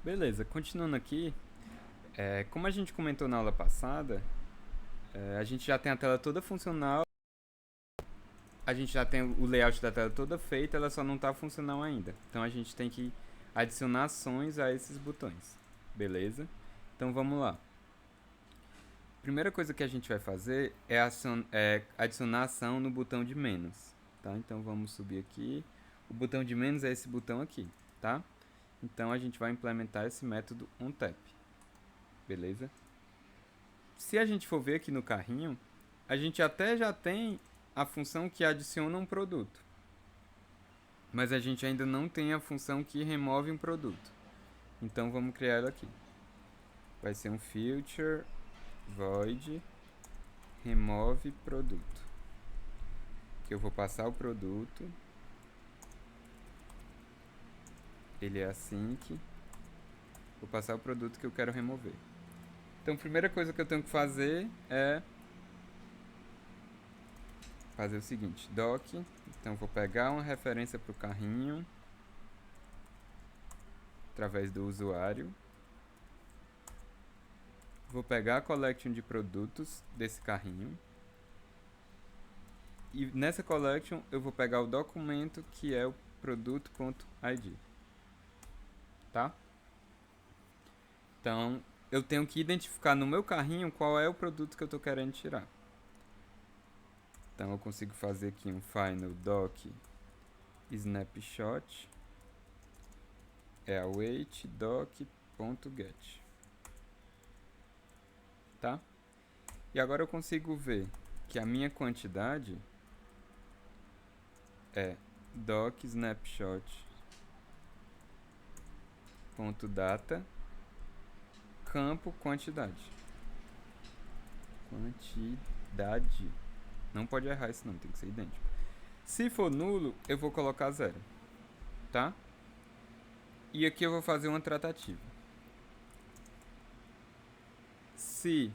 Beleza, continuando aqui, como a gente comentou na aula passada, a gente já tem a tela toda funcional, a gente já tem o layout da tela toda feita, ela só não está funcional ainda. Então a gente tem que adicionar ações a esses botões, beleza? Então vamos lá. Primeira coisa que a gente vai fazer é adicionar ação no botão de menos, tá? Então vamos subir aqui. O botão de menos é esse botão aqui, tá? Então a gente vai implementar esse método onTap, beleza? Se a gente for ver aqui no carrinho, a gente até já tem a função que adiciona um produto, mas a gente ainda não tem a função que remove um produto. Então vamos criar ela aqui. Vai ser um filter void remove produto, que eu vou passar o produto, ele é async, vou passar o produto que eu quero remover. Então a primeira coisa que eu tenho que fazer é fazer o seguinte, doc, então vou pegar uma referência para o carrinho, através do usuário, vou pegar a collection de produtos desse carrinho, e nessa collection eu vou pegar o documento que é o produto.id, tá? Então eu tenho que identificar no meu carrinho qual é o produto que eu estou querendo tirar. Então eu consigo fazer aqui um final doc snapshot é await doc.get, tá? E agora eu consigo ver que a minha quantidade é doc snapshot.data campo quantidade. Quantidade. Não pode errar isso não, tem que ser idêntico. Se for nulo, eu vou colocar 0, tá? E aqui eu vou fazer uma tratativa. Se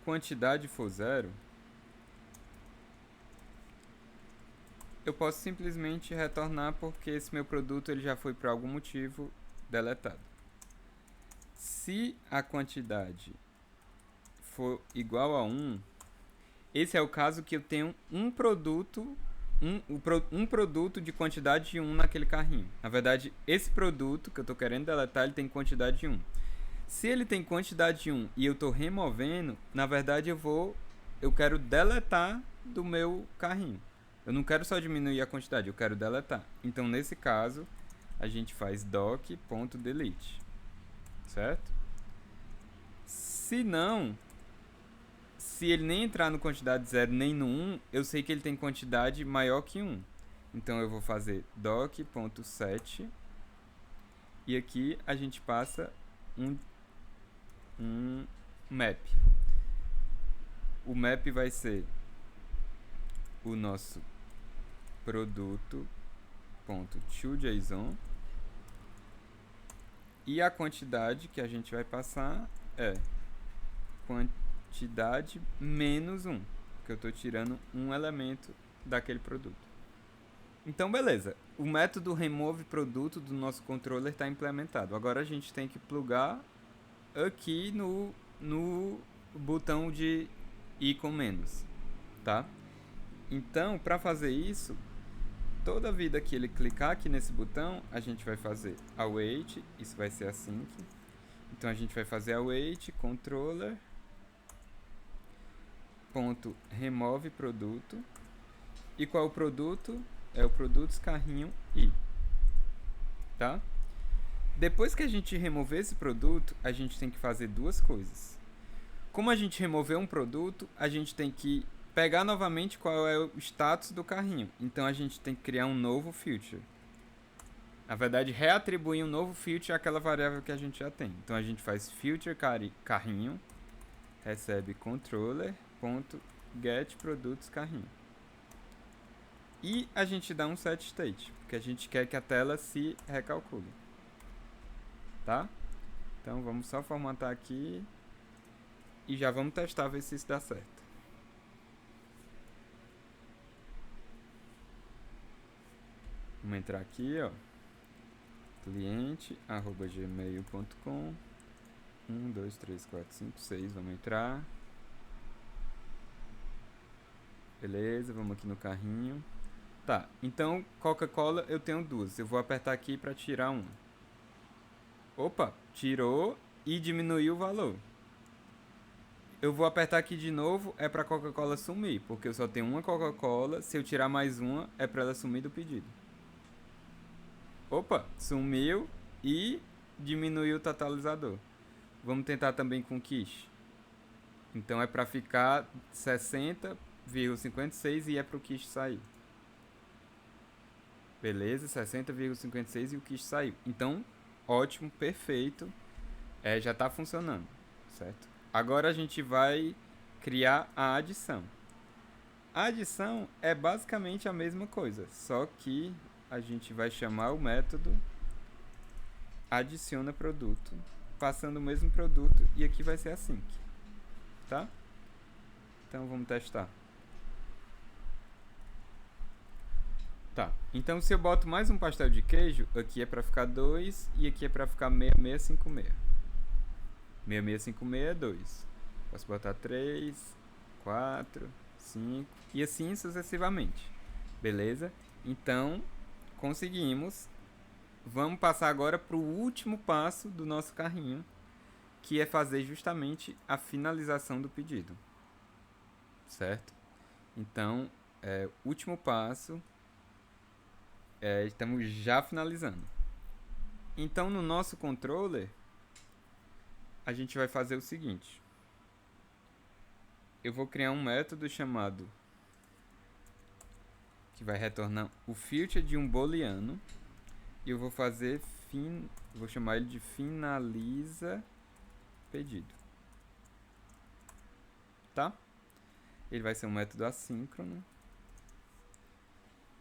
quantidade for 0, eu posso simplesmente retornar porque esse meu produto ele já foi por algum motivo deletado. Se a quantidade for igual a 1, esse é o caso que eu tenho um produto de quantidade de 1 naquele carrinho. Na verdade, esse produto que eu estou querendo deletar, ele tem quantidade de 1. Se ele tem quantidade de 1 e eu estou removendo, na verdade eu quero deletar do meu carrinho. Eu não quero só diminuir a quantidade, eu quero deletar. Então, nesse caso, a gente faz doc.delete, certo? Se não, se ele nem entrar no quantidade 0 nem no 1, eu sei que ele tem quantidade maior que 1. Então eu vou fazer doc.set e aqui a gente passa um map. O map vai ser o nosso produto.toJSON e a quantidade que a gente vai passar é quantidade menos 1, porque eu estou tirando um elemento daquele produto. Então, beleza. O método remove produto do nosso controller está implementado. Agora a gente tem que plugar aqui no botão de i com menos, tá? Então, para fazer isso, toda vida que ele clicar aqui nesse botão, a gente vai fazer await, isso vai ser async. Então a gente vai fazer await controller ponto remove produto. E qual é o produto? É o produtos carrinho i, tá? Depois que a gente remover esse produto, a gente tem que fazer duas coisas. Como a gente removeu um produto, a gente tem que pegar novamente qual é o status do carrinho. Então a gente tem que criar um novo filter. Na verdade, reatribuir um novo filter àquela variável que a gente já tem. Então a gente faz filter carrinho, recebe controller.getProductsCarrinho. E a gente dá um set state, porque a gente quer que a tela se recalcule. Tá? Então vamos só formatar aqui e já vamos testar, ver se isso dá certo. Vamos entrar aqui, ó. cliente@gmail.com. 1, 2, 3, 4, 5, 6. Vamos entrar. Beleza, vamos aqui no carrinho. Tá, então Coca-Cola eu tenho duas. Eu vou apertar aqui para tirar uma. Opa, tirou e diminuiu o valor. Eu vou apertar aqui de novo, é para Coca-Cola sumir, porque eu só tenho uma Coca-Cola. Se eu tirar mais uma, é para ela sumir do pedido. Opa, sumiu e diminuiu o totalizador. Vamos tentar também com quiche. Então é para ficar 60,56 e é para o quiche sair. Beleza, 60,56 e o quiche saiu. Então, ótimo, perfeito. Já está funcionando, certo? Agora a gente vai criar a adição. A adição é basicamente a mesma coisa, só que a gente vai chamar o método adiciona produto, passando o mesmo produto, e aqui vai ser a sync, tá? Então vamos testar. Tá, então se eu boto mais um pastel de queijo, aqui é para ficar 2 e aqui é para ficar 6656. 6656 é 2. Posso botar 3, 4, 5 e assim sucessivamente. Beleza? Então, conseguimos. Vamos passar agora para o último passo do nosso carrinho, que é fazer justamente a finalização do pedido. Certo? Então, último passo, estamos já finalizando. Então, no nosso controller, a gente vai fazer o seguinte. Eu vou criar um método chamado, que vai retornar o filter de um booleano. E eu vou fazer vou chamar ele de finaliza pedido. Tá? Ele vai ser um método assíncrono.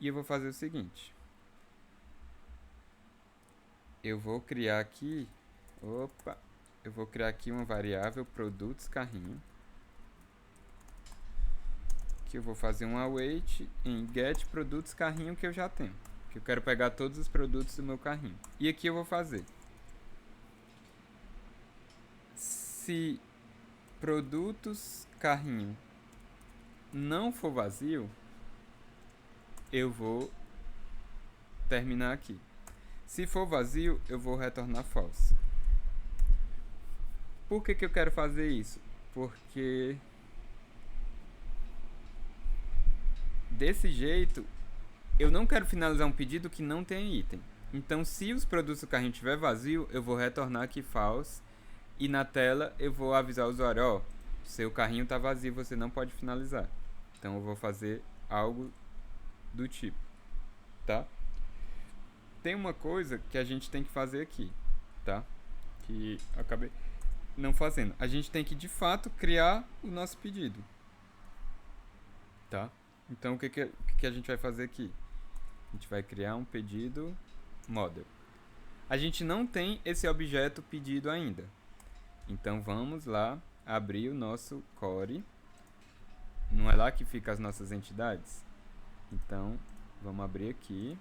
E eu vou fazer o seguinte. Eu vou criar aqui, eu vou criar aqui uma variável produtos carrinho, que eu vou fazer um await em get produtos carrinho que eu já tenho. Eu quero pegar todos os produtos do meu carrinho. E aqui eu vou fazer. Se produtos carrinho não for vazio, eu vou terminar aqui. Se for vazio, eu vou retornar false. Por que eu quero fazer isso? Porque desse jeito eu não quero finalizar um pedido que não tem item. Então, se os produtos do carrinho estiver vazio, eu vou retornar aqui false. E na tela eu vou avisar o usuário, ó, seu carrinho está vazio, você não pode finalizar. Então eu vou fazer algo do tipo, tá? Tem uma coisa que a gente tem que fazer aqui, tá? Que eu acabei não fazendo. A gente tem que de fato criar o nosso pedido, tá? Então o que a gente vai fazer aqui? A gente vai criar um pedido model. A gente não tem esse objeto pedido ainda. Então vamos lá abrir o nosso core. Não é lá que fica as nossas entidades? Então vamos abrir aqui.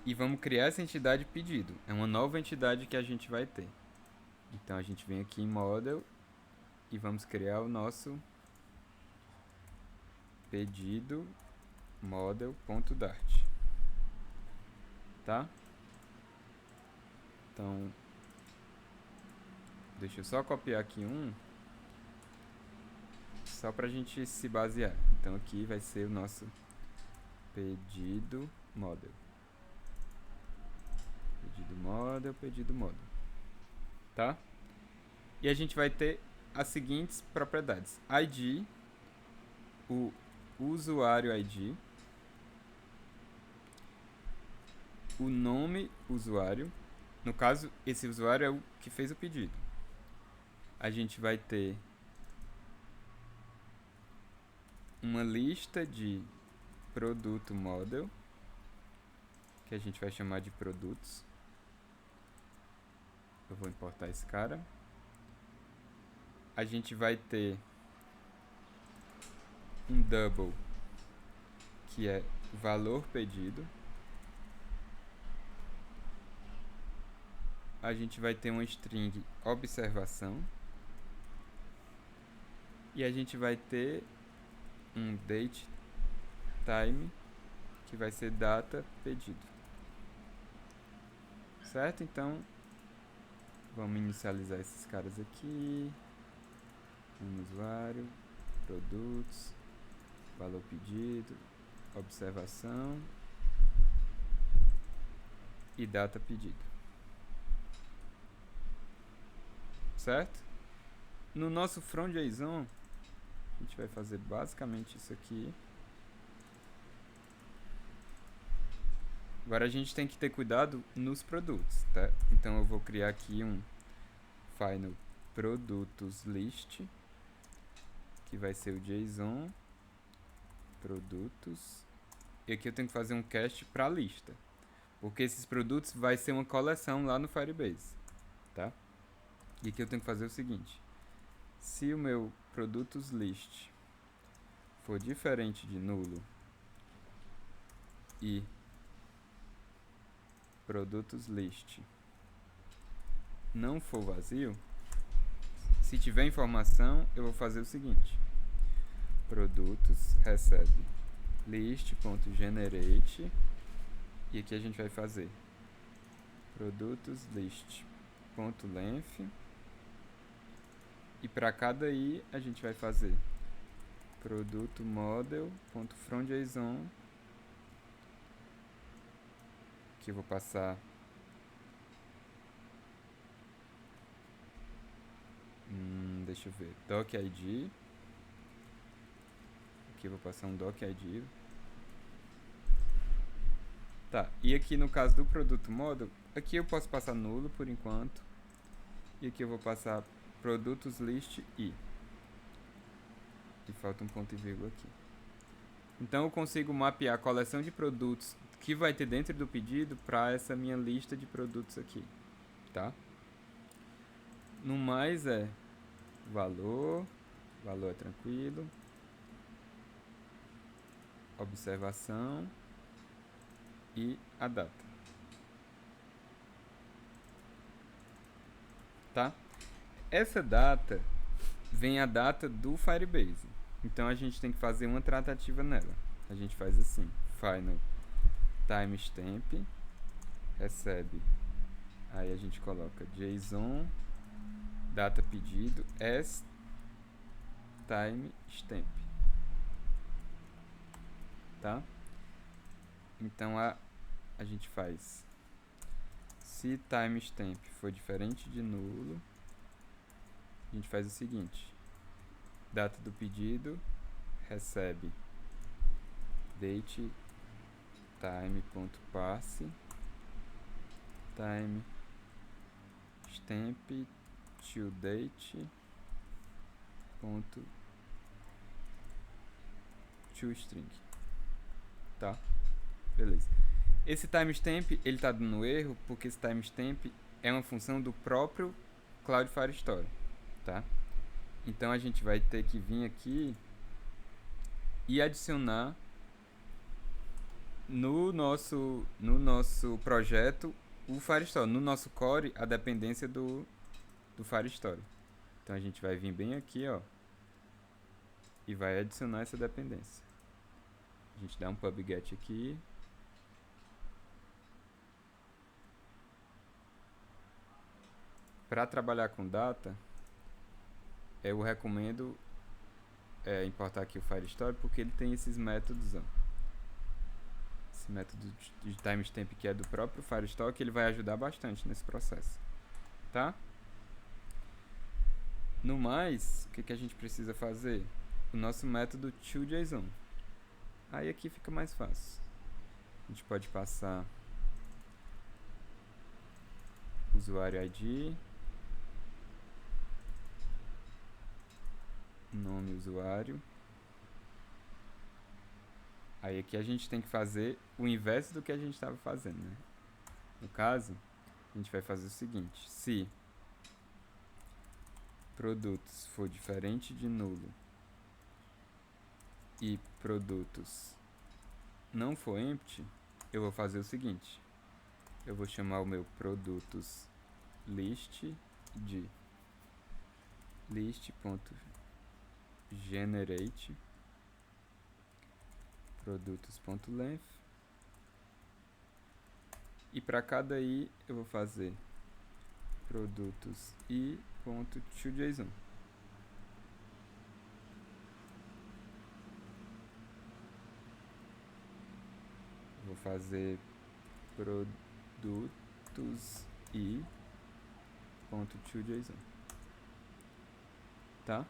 E vamos criar essa entidade pedido. É uma nova entidade que a gente vai ter. Então a gente vem aqui em model e vamos criar o nosso pedido model.dart, tá? Então deixa eu só copiar aqui só pra gente se basear. Então aqui vai ser o nosso pedido model. Pedido model, tá? E a gente vai ter as seguintes propriedades: ID, o usuário ID, o nome usuário. No caso, esse usuário é o que fez o pedido. A gente vai ter uma lista de produto model, que a gente vai chamar de produtos. Eu vou importar esse cara. A gente vai ter um double, que é valor pedido. a gente vai ter uma string observação e a gente vai ter um date time que vai ser data pedido, certo? Então vamos inicializar esses caras aqui, um usuário, produtos, valor pedido, observação e data pedido, certo? No nosso from JSON a gente vai fazer basicamente isso aqui. Agora a gente tem que ter cuidado nos produtos, tá? Então eu vou criar aqui um final produtos list, que vai ser o JSON produtos, e aqui eu tenho que fazer um cast para a lista, porque esses produtos vai ser uma coleção lá no Firebase, tá? E aqui eu tenho que fazer o seguinte: se o meu produtos list for diferente de nulo e produtos list não for vazio, se tiver informação, eu vou fazer o seguinte: produtos recebe list.generate, e aqui a gente vai fazer produtos list.length, e para cada i a gente vai fazer produto model.fromJSON, que eu vou passar deixa eu ver, docid, aqui eu vou passar um docid, tá? E aqui no caso do produto model, aqui eu posso passar nulo por enquanto, e aqui eu vou passar produtos list i, e falta um ponto e vírgula aqui. Então eu consigo mapear a coleção de produtos que vai ter dentro do pedido para essa minha lista de produtos aqui, tá? No mais é valor é tranquilo, observação e a data, tá? Essa data vem a data do Firebase, então a gente tem que fazer uma tratativa nela. A gente faz assim: final timestamp recebe, aí a gente coloca JSON data pedido as timestamp, tá? Então a gente faz, se timestamp for diferente de nulo, a gente faz o seguinte: data do pedido recebe date time.parse time stamp to date ponto to string, tá? Beleza. Esse timestamp ele tá dando erro porque esse timestamp é uma função do próprio Cloud Firestore, tá? Então a gente vai ter que vir aqui e adicionar no nosso projeto o Firestore, no nosso core, a dependência do Firestore. Então a gente vai vir bem aqui, ó, e vai adicionar essa dependência. A gente dá um pub-get aqui. Para trabalhar com data, eu recomendo importar aqui o Firestore, porque ele tem esses métodos, ó. Esse método de timestamp que é do próprio Firestore, que ele vai ajudar bastante nesse processo, tá? No mais, o que a gente precisa fazer? O nosso método toJSON. Aí aqui fica mais fácil. A gente pode passar usuário ID, nome usuário. Aí aqui a gente tem que fazer o inverso do que a gente estava fazendo, né? No caso, a gente vai fazer o seguinte: se produtos for diferente de nulo e produtos não for empty, eu vou fazer o seguinte: eu vou chamar o meu produtos list de list.generate produtos.length, e para cada i eu vou fazer produtos i.toJSON. Vou fazer produtos i.toJSON, tá?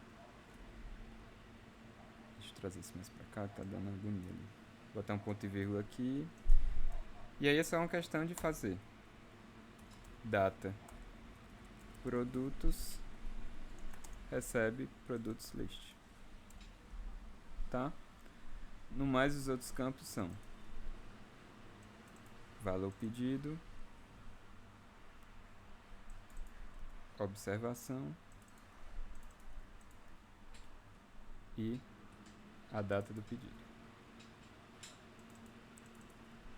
Deixa eu trazer isso mais pra cá, tá dando agonia ali. Vou botar um ponto e vírgula aqui. E aí é só uma questão de fazer data produtos recebe produtos list, tá? No mais, os outros campos são valor pedido, observação e a data do pedido.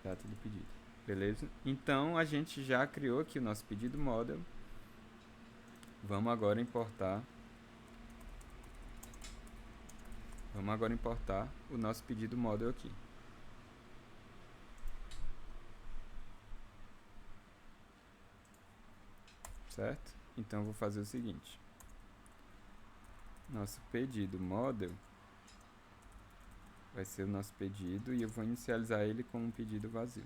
Data do pedido. Beleza? Então, a gente já criou aqui o nosso pedido model. Vamos agora importar o nosso pedido model aqui. Certo? Então, eu vou fazer o seguinte. Nosso pedido model vai ser o nosso pedido e eu vou inicializar ele com um pedido vazio.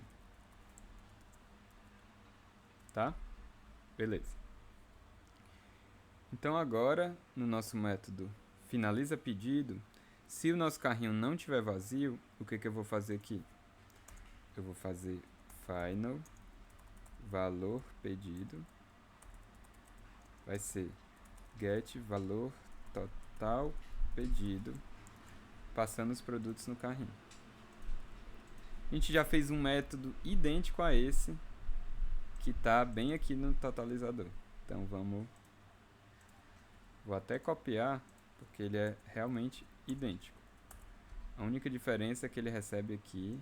Tá? Beleza. Então agora, no nosso método finaliza pedido, se o nosso carrinho não tiver vazio, o que eu vou fazer aqui? Eu vou fazer final valor pedido, vai ser get valor total pedido, passando os produtos no carrinho. A gente já fez um método idêntico a esse, que está bem aqui no totalizador. Então vou até copiar, porque ele é realmente idêntico. A única diferença é que ele recebe aqui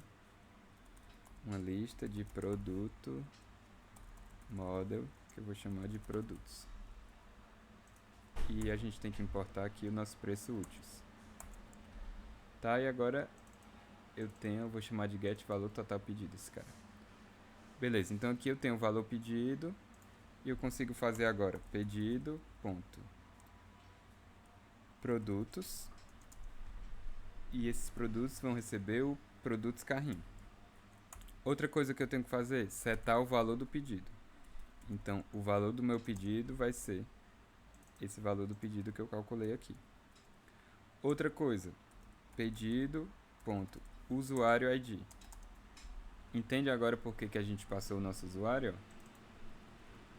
uma lista de produto model, que eu vou chamar de produtos. E a gente tem que importar aqui o nosso preço úteis. Tá, e agora eu vou chamar de get valor total pedido esse cara. Beleza, então aqui eu tenho o valor pedido e eu consigo fazer agora pedido ponto produtos, e esses produtos vão receber o produtos carrinho. Outra coisa que eu tenho que fazer, setar o valor do pedido. Então, o valor do meu pedido vai ser esse valor do pedido que eu calculei aqui. Outra coisa, pedido ponto usuário ID. Entende agora por que a gente passou o nosso usuário?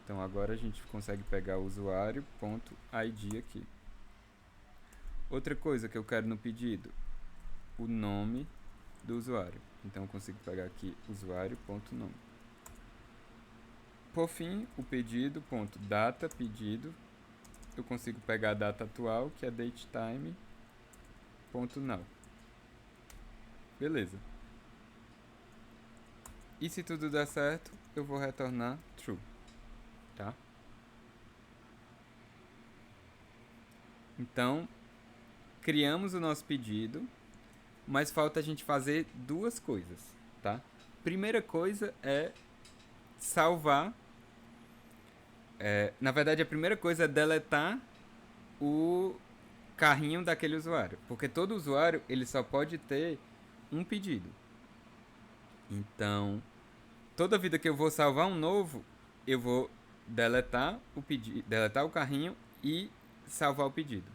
Então, agora a gente consegue pegar o usuário.id aqui. Outra coisa que eu quero no pedido, o nome do usuário. Então, eu consigo pegar aqui usuário.nome. Por fim, o pedido.data pedido. Eu consigo pegar a data atual, que é datetime.now. Beleza. E se tudo der certo, eu vou retornar true, tá? Então, criamos o nosso pedido, mas falta a gente fazer duas coisas, tá? Primeira coisa é salvar. Na verdade, a primeira coisa é deletar o carrinho daquele usuário, porque todo usuário ele só pode ter um pedido. Então, toda vida que eu vou salvar um novo, eu vou deletar o carrinho e salvar o pedido.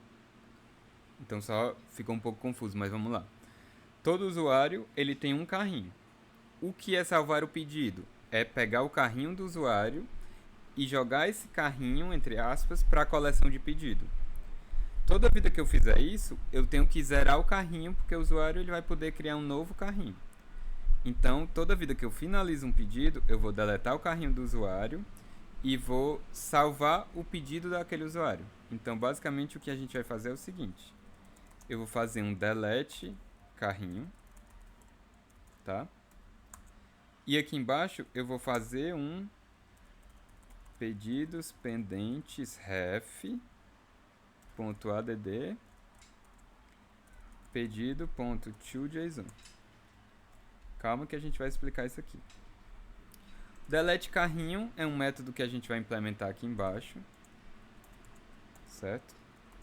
Então só ficou um pouco confuso, mas vamos lá. Todo usuário ele tem um carrinho. O que é salvar o pedido? É pegar o carrinho do usuário e jogar esse carrinho, entre aspas, para a coleção de pedido. Toda vida que eu fizer isso, eu tenho que zerar o carrinho, porque o usuário ele vai poder criar um novo carrinho. Então, toda vida que eu finalizo um pedido, eu vou deletar o carrinho do usuário e vou salvar o pedido daquele usuário. Então, basicamente, o que a gente vai fazer é o seguinte. Eu vou fazer um delete carrinho, tá? E aqui embaixo eu vou fazer um pedidos pendentes ref.add pedido.toJSON. Calma que a gente vai explicar isso aqui. Delete carrinho é um método que a gente vai implementar aqui embaixo, certo?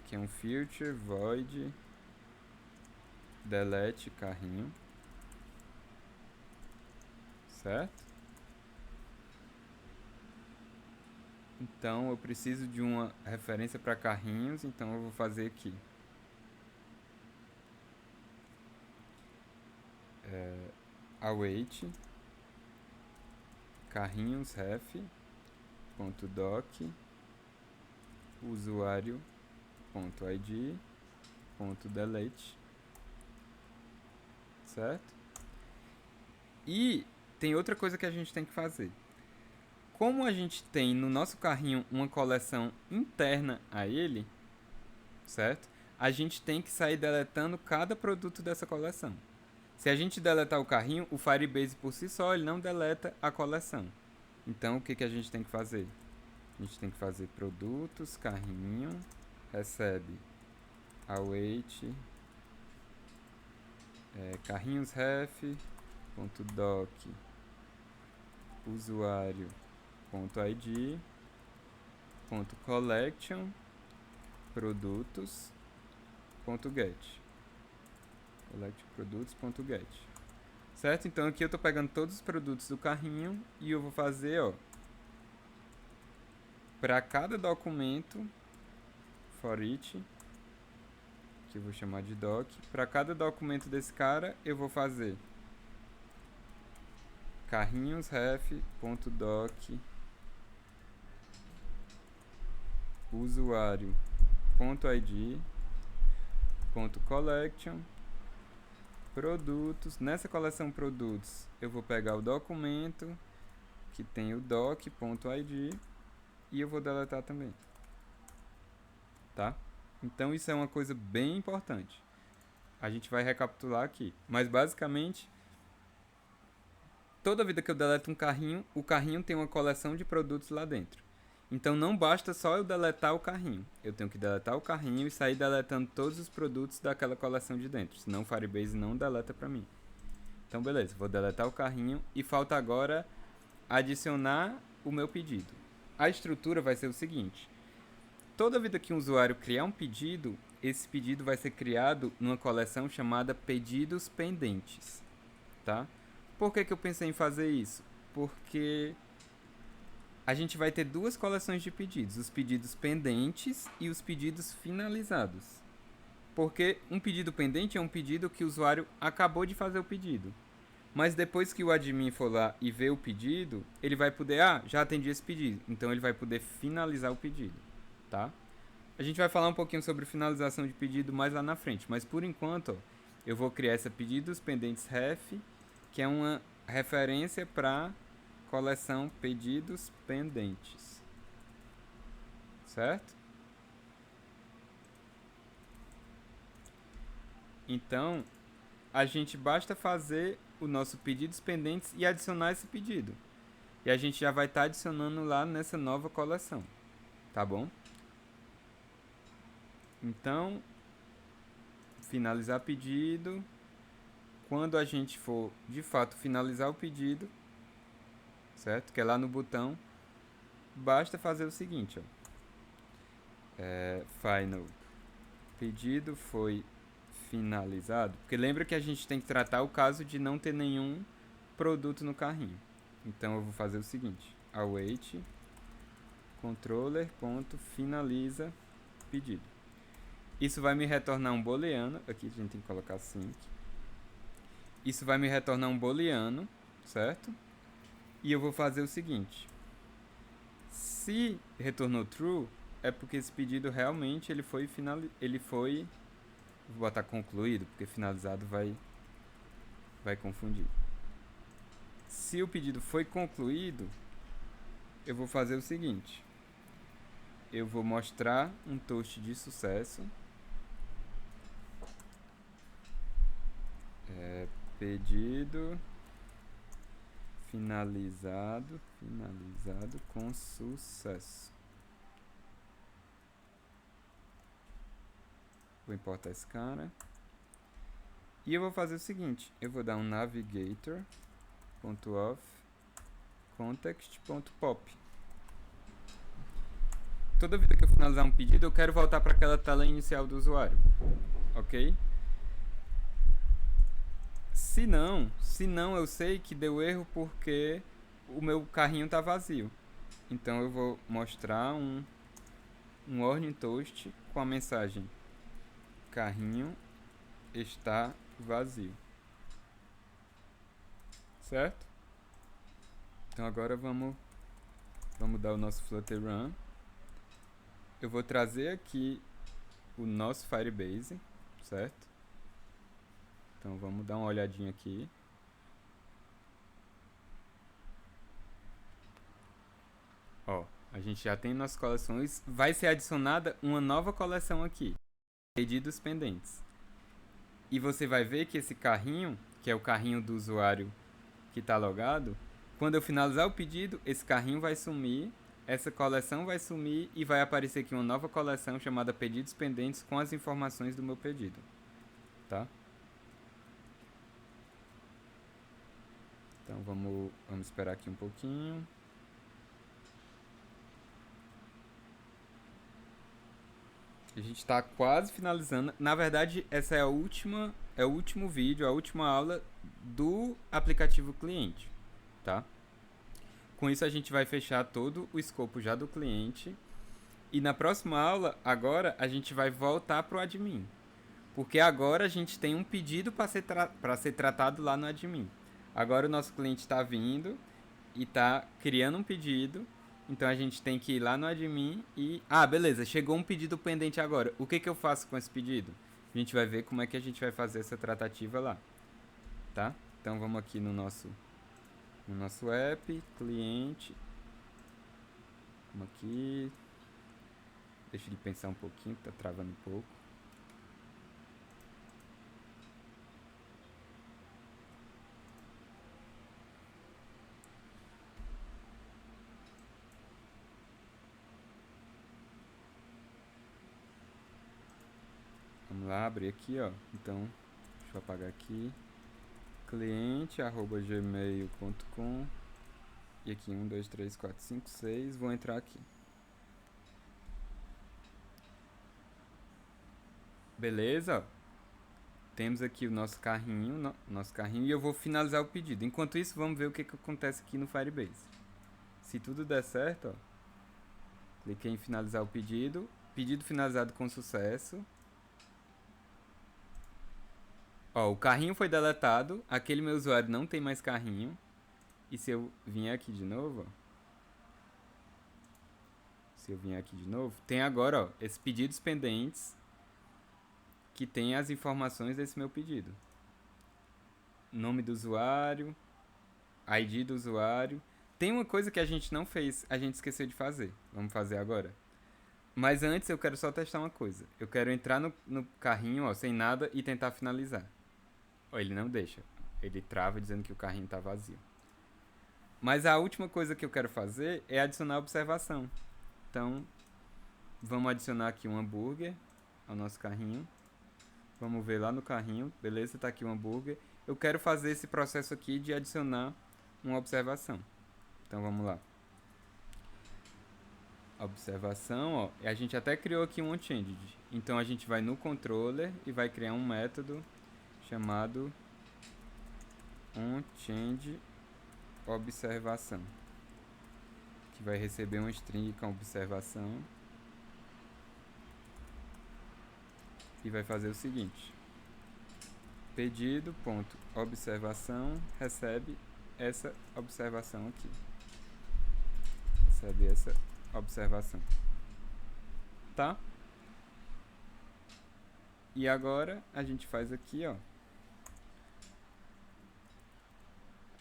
Que é um filter void delete carrinho, certo? Então eu preciso de uma referência para carrinhos, então eu vou fazer aqui. Await carrinhos ref.doc usuário.id.delete, certo? E tem outra coisa que a gente tem que fazer. Como a gente tem no nosso carrinho uma coleção interna a ele, certo? A gente tem que sair deletando cada produto dessa coleção. Se a gente deletar o carrinho, o Firebase por si só ele não deleta a coleção. Então o que a gente tem que fazer? A gente tem que fazer produtos, carrinho, recebe await carrinhos ref.doc usuário.id.collection produtos.get collectprodutos.get, certo? Então aqui eu estou pegando todos os produtos do carrinho e eu vou fazer, ó, para cada documento for each, que eu vou chamar de doc, para cada documento desse cara eu vou fazer carrinhos ref.doc usuário.id.collection produtos. Nessa coleção produtos eu vou pegar o documento que tem o doc.id e eu vou deletar também, tá? Então isso é uma coisa bem importante. A gente vai recapitular aqui, mas basicamente toda vida que eu deleto um carrinho, o carrinho tem uma coleção de produtos lá dentro. Então não basta só eu deletar o carrinho. Eu tenho que deletar o carrinho e sair deletando todos os produtos daquela coleção de dentro. Senão o Firebase não deleta pra mim. Então beleza, vou deletar o carrinho e falta agora adicionar o meu pedido. A estrutura vai ser o seguinte. Toda vida que um usuário criar um pedido, esse pedido vai ser criado numa coleção chamada pedidos pendentes, tá? Por que eu pensei em fazer isso? Porque a gente vai ter duas coleções de pedidos, os pedidos pendentes e os pedidos finalizados. Porque um pedido pendente é um pedido que o usuário acabou de fazer o pedido. Mas depois que o admin for lá e ver o pedido, ele vai poder, já atendi esse pedido. Então ele vai poder finalizar o pedido, tá? A gente vai falar um pouquinho sobre finalização de pedido mais lá na frente. Mas por enquanto, ó, eu vou criar essa pedidos pendentes ref, que é uma referência para coleção pedidos pendentes, certo? Então, a gente basta fazer o nosso pedidos pendentes e adicionar esse pedido. E a gente já vai estar adicionando lá nessa nova coleção, tá bom? Então, finalizar pedido. Quando a gente for, de fato, finalizar o pedido, certo? Que é lá no botão, basta fazer o seguinte, ó. Final. Pedido foi finalizado. Porque lembra que a gente tem que tratar o caso de não ter nenhum produto no carrinho. Então eu vou fazer o seguinte. Await controller.finaliza pedido. Isso vai me retornar um booleano. Aqui a gente tem que colocar sync. Isso vai me retornar um booleano, certo? E eu vou fazer o seguinte. Se retornou true, é porque esse pedido realmente ele foi vou botar concluído, porque finalizado vai confundir. Se o pedido foi concluído, eu vou fazer o seguinte. Eu vou mostrar um toast de sucesso. Pedido finalizado com sucesso. Vou importar esse cara. E eu vou fazer o seguinte, eu vou dar um navigator.of context.pop. Toda vez que eu finalizar um pedido, eu quero voltar para aquela tela inicial do usuário, ok? Se não eu sei que deu erro porque o meu carrinho está vazio. Então eu vou mostrar um warning toast com a mensagem carrinho está vazio, certo? Então agora vamos dar o nosso Flutter Run. Eu vou trazer aqui o nosso Firebase, certo? Então vamos dar uma olhadinha aqui. Ó, a gente já tem nossas coleções. Vai ser adicionada uma nova coleção aqui, pedidos pendentes. E você vai ver que esse carrinho, que é o carrinho do usuário que está logado, quando eu finalizar o pedido, esse carrinho vai sumir, essa coleção vai sumir e vai aparecer aqui uma nova coleção chamada pedidos pendentes com as informações do meu pedido, tá? Então vamos esperar aqui um pouquinho. A gente está quase finalizando. Na verdade, essa é o último vídeo, a última aula do aplicativo cliente, tá? Com isso a gente vai fechar todo o escopo já do cliente. E na próxima aula, agora, a gente vai voltar para o admin. Porque agora a gente tem um pedido para ser tratado lá no admin. Agora o nosso cliente está vindo e está criando um pedido. Então a gente tem que ir lá no admin e... Ah, beleza, chegou um pedido pendente agora. O que eu faço com esse pedido? A gente vai ver como é que a gente vai fazer essa tratativa lá, tá? Então vamos aqui no nosso app, cliente. Vamos aqui. Deixa ele pensar um pouquinho, tá travando um pouco. Vamos lá, abrir aqui, ó. Então, deixa eu apagar aqui. cliente@gmail.com. E aqui 1, 2, 3, 4, 5, 6. Vou entrar aqui. Beleza? Temos aqui o nosso carrinho, e eu vou finalizar o pedido. Enquanto isso, vamos ver o que acontece aqui no Firebase. Se tudo der certo, ó, cliquei em finalizar o pedido. Pedido finalizado com sucesso. Ó, o carrinho foi deletado. Aquele meu usuário não tem mais carrinho. E se eu vier aqui de novo, ó, tem agora, ó, esses pedidos pendentes que tem as informações desse meu pedido. Nome do usuário, ID do usuário. Tem uma coisa que a gente não fez, a gente esqueceu de fazer. Vamos fazer agora. Mas antes eu quero só testar uma coisa. Eu quero entrar no carrinho, ó, sem nada e tentar finalizar. Ó, ele não deixa. Ele trava dizendo que o carrinho tá vazio. Mas a última coisa que eu quero fazer é adicionar observação. Então, vamos adicionar aqui um hambúrguer ao nosso carrinho. Vamos ver lá no carrinho. Beleza, tá aqui o hambúrguer. Eu quero fazer esse processo aqui de adicionar uma observação. Então, vamos lá. Observação, ó. A gente até criou aqui um onChanged. Então, a gente vai no controller e vai criar um método chamado onChangeObservação, que vai receber uma string com observação e vai fazer o seguinte: pedido.observação recebe essa observação aqui. Recebe essa observação. Tá? E agora a gente faz aqui, ó.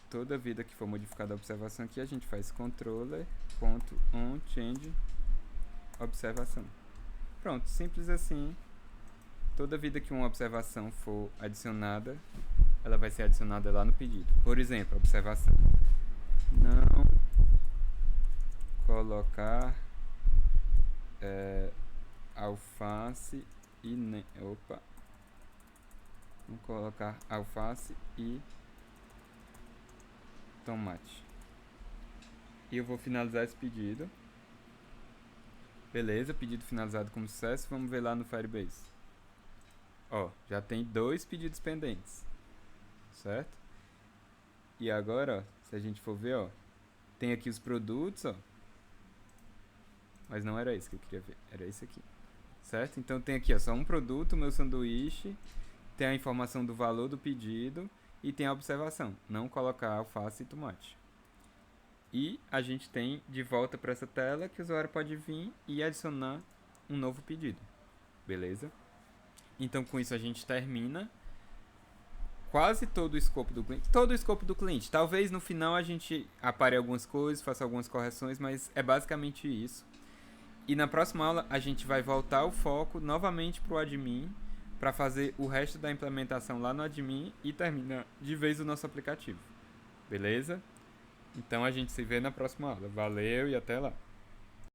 Toda vida que for modificada a observação aqui, a gente faz controller.onChangeObservação. Pronto, simples assim. Toda vida que uma observação for adicionada, ela vai ser adicionada lá no pedido. Por exemplo, observação não colocar alface e opa, não colocar alface e tomate. E eu vou finalizar esse pedido. Beleza, pedido finalizado com sucesso. Vamos ver lá no Firebase. Ó, já tem 2 pedidos pendentes, certo? E agora, ó, se a gente for ver, ó, tem aqui os produtos, ó. Mas não era isso que eu queria ver, era esse aqui, certo? Então tem aqui, ó, só um produto, meu sanduíche, tem a informação do valor do pedido e tem a observação, não colocar alface e tomate. E a gente tem de volta para essa tela que o usuário pode vir e adicionar um novo pedido, beleza? Então com isso a gente termina quase todo o escopo do cliente. Todo o escopo do cliente. Talvez no final a gente apare algumas coisas, faça algumas correções, mas é basicamente isso. E na próxima aula a gente vai voltar o foco novamente para o admin para fazer o resto da implementação lá no admin e terminar de vez o nosso aplicativo. Beleza? Então a gente se vê na próxima aula. Valeu e até lá!